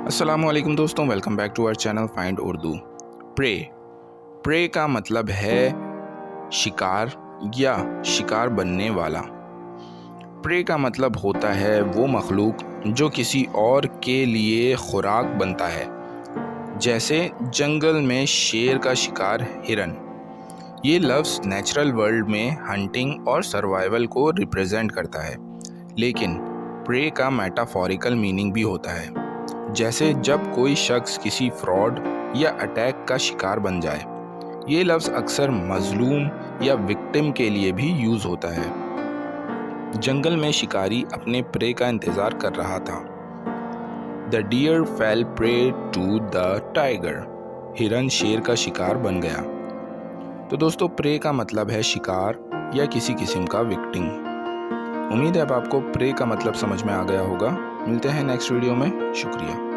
अस्सलामुअलैकुम दोस्तों, welcome back to our channel find Urdu. Prey prey का मतलब है शिकार या शिकार बनने वाला। प्रे का मतलब होता है वो मखलूक जो किसी और के लिए खुराक बनता है, जैसे जंगल में शेर का शिकार हिरन। ये लफ्ज़ नेचुरल वर्ल्ड में हंटिंग और सर्वाइवल को रिप्रेजेंट करता है, लेकिन प्रे का मेटाफोरिकल मीनिंग भी होता है, जैसे जब कोई शख्स किसी फ्रॉड या अटैक का शिकार बन जाए। ये लफ्ज़ अक्सर मजलूम या विक्टिम के लिए भी यूज़ होता है। जंगल में शिकारी अपने प्रे का इंतज़ार कर रहा था। The deer fell prey to the tiger. हिरन शेर का शिकार बन गया। तो दोस्तों, प्रे का मतलब है शिकार या किसी किस्म का विक्टिम। उम्मीद है अब आपको प्रे का मतलब समझ में आ गया होगा। मिलते हैं नेक्स्ट वीडियो में। शुक्रिया।